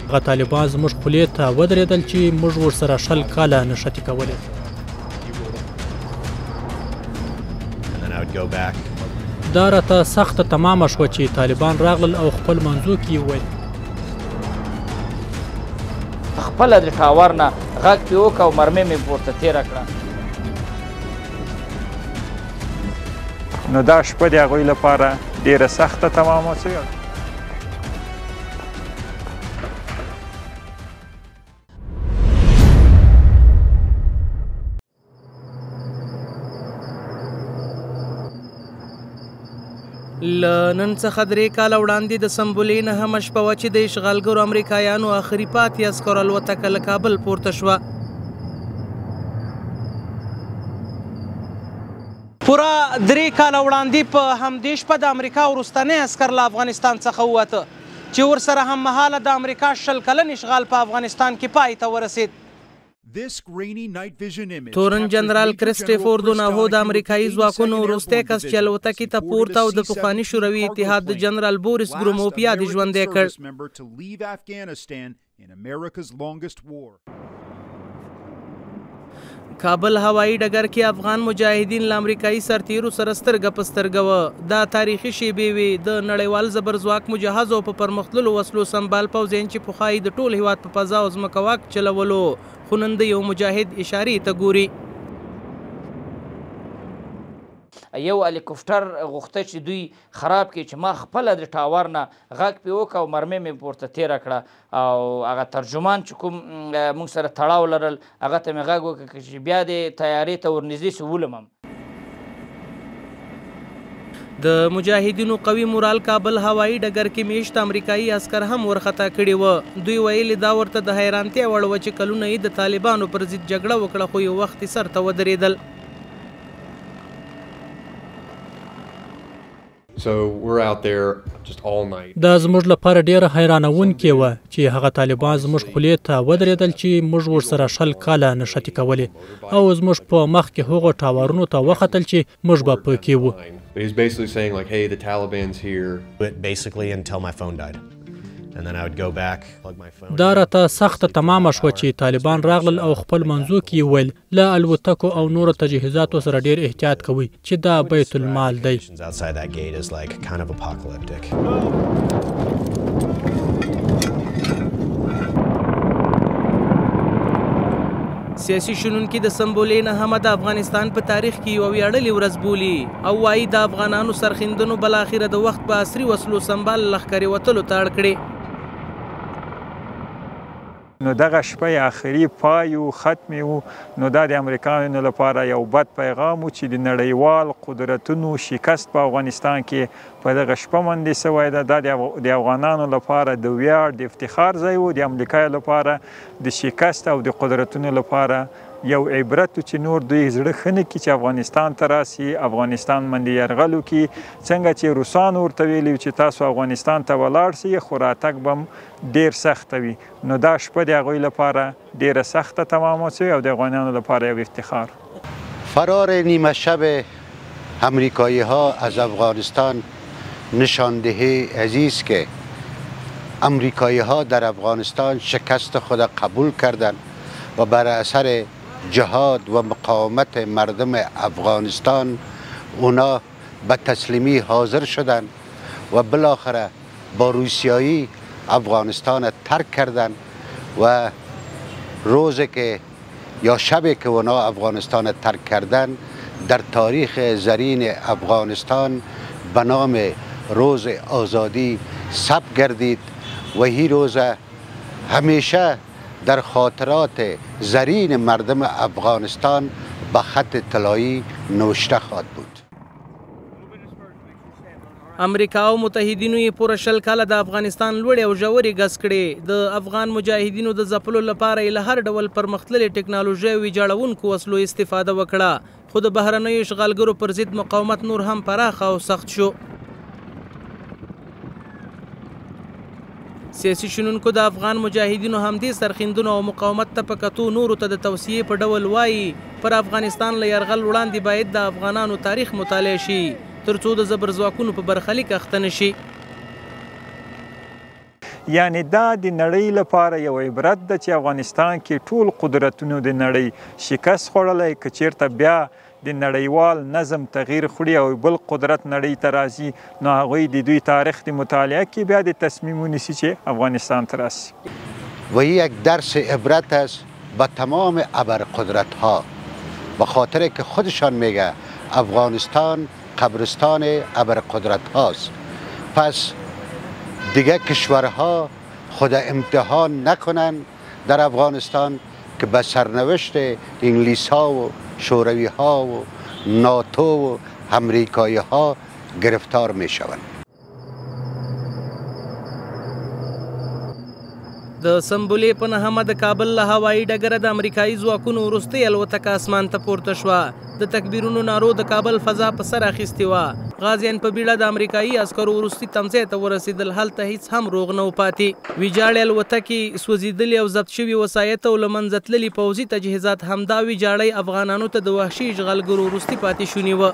هغه طالبان زموږ خولې ته ودرېدل چې موږ ورسره 20 کاله نښتې کولې. دا راته سخته تمامه شوه چې طالبان راغلل او خپل منځو کې وویل خپله د ټاور نه غږ پې وکړه او مرمۍ مې پورته تېره کړه. نو دا شپه د هغوی لپاره ډېره سخته تمامه شوې. له نن څخه 3 کاله وړاندې د سنبلې 9مه شپه وه چې د اشغالګرو امریکایانو آخري پاتې عسکرو الوتکه له کابل پورته شوه. پوره 3 کاله وړاندې په همدې شپه د امریکا وروستنی عسکر له افغانستان څخه ووته چې ورسره هممهاله د امریکا 20 کلن اشغال په افغانستان کې پای ته ورسید. تورن جنرال کرسټوفر دوناهو د امریکایي ځواکونو وروستی کس چې الوتکې ته پورته او د پخواني شوروي اتحاد د جنرال بوریس ګروموف یاد ژوندی کړ. کابل هوایي ډګر کې افغان مجاهدین له امریکایي سرتیرو سره سترګه په سترګه وه. دا تاریخي شیبې وې د نړیوال زبرځواک مجهزو په پرمختللو وسلو سمبال پوځیان چې پخوا یې د ټول هیواد په فضا او ځمکه واک چلولو، خو نن د یو مجاهد اشارې ته ګوري. یو هلیکوپټر غوښته چې دوی خراب کړي چې ما خپله د ټاور نه غږ پې وکړه او مرمۍ مې پورته تېره کړه او هغه ترجمان چې کوم موږ سره تړاو لرل هغه ته مې غږ وکړه چې بیا دې تیارې ته ورنږدې سو ولمم. د مجاهدینو قوي مورال کابل هوایي ډګر کې میشت امریکایي عسکر هم ورخطا کړي وه. دوی ویلي دا ورته د حیرانتیا وړ وه چې کلونه یې د طالبانو پر ضد جګړه وکړه خو یو وخت یې سر ته ودرېدل. دا زموږ لپاره ډېره حیرانوونکې وه چې هغه طالبان زموږ خولې ته ودرېدل چې موږ ورسره 20 کاله نښتې کولې او زموږ په مخ کې هغو ټاورونو ته وختل چې موږ به پکې وو. دا راته سخته تمامه شوه چې طالبان راغلل او خپل منځو کې وویل له الوتکو او نورو تجهیزاتو سره ډېر احتیاط کوئ چې دا بیت المال دی. سیاسي شنونکي د سنبلې 9مه د افغانستان په تاریخ کې یوه ویاړلې ورځ بولي او وایي د افغانانو سرښندنو بالاخره د وخت په عصري وسلو سمبال لښکرې وتلو ته اړ کړې. نو دغه شپه آخري پای و ختم و. نو دا د امریکایانو لپاره یو بد پیغام و چې د نړیوال قدرتونو شکست په افغانستان کې په دغه شپه باندې سوی ده. دا د افغانانو لپاره د ویاړ د افتخار ځای و، د امریکا لپاره د شکست او د قدرتونو لپاره یو عبرت چې نور دوی زړه ښه نه کړي چې افغانستان ته راسي، افغانستان باندې یرغل وکړي. څنګه چې روسانو ورته ویلي چې تاسو افغانستان ته ولاړ سئ خو راتګ به ډېر سخته وي. نو دا شپه د هغوی لپاره ډېره سخته تمامه شوې او د افغانانو لپاره یو افتخار. فرار نیمه شب امریکایی ها از افغانستان نشاندهی عزیز که امریکایی ها در افغانستان شکست خود قبول کردند و بر اثر جهاد و مقاومت مردم افغانستان اونا به تسلیمی حاضر شدند و بالاخره با روسیایی افغانستان ترک کردند و روزی که یا شبی که اونا افغانستان ترک کردند در تاریخ زرین افغانستان به نام روز آزادی ثبت گردید و این روز همیشه در خاطرات زرین مردم افغانستان به خط طلایی نوشته خواهد بود. امریکا او متحدینو یې پوره 20 کاله د افغانستان لوړې او ژورې ګز کړې. د افغان مجاهدینو د ځپلو لپاره یې له هر ډول پرمختللې ټکنالوژۍ او ویجاړونکو وسلو استفاده وکړه، خو د بهرنیو اشغالګرو پر ضد مقاومت نور هم پراخ او سخت شو. سیاسي شنونکو د افغان مجاهدینو همدې سرښندنو او مقاومت ته په کتو نورو ته د توصیې په ډول وایي پر افغانستان له یرغل وړاندې باید د افغانانو تاریخ مطالعه شي ترڅو د زبرځواکونو په برخلیک اخته نشي. یعنی دا د نړۍ لپاره یو عبرت ده چې افغانستان کې ټول قدرتونو د نړۍ شکست خوړلی، که چیرته بیا د نړیوال نظم تغییر خوري او بل قدرت نړۍ ته راځي نو هغوی د دوی تاریخ د مطالعه کې بیا د تصمیم ونیسي چې افغانستان ته راسي. و یک درس عبرت است به تمام ابرقدرت ها، به خاطر که خودشان میگه افغانستان قبرستان ابرقدرت هاست. پس دیگه کشورها خود امتحان نکنن در افغانستان که به سرنوشت انگلیس ها و شوروی ها و ناتو و امریکایی ها گرفتار می شوند. د سمبولې په نهمه د کابل له هوایي ډګره د امریکایي ځواکونو وروستۍ الوتکه اسمان ته پورته شوه. د تکبیرونو نارو د کابل فضا په سر اخیستې وه. غازیان په بیړه د امریکایي عسکرو وروستي تمځای ته ورسېدل. هلته هیڅ هم روغ نه و پاتې. ویجاړې الوتکې، سوځېدلې او ضبط شوي وسایط او له منځه تللي پوځي تجهیزات، همدا ویجاړۍ افغانانو ته د وحشي اشغالګرو وروستي پاتې شوني وه.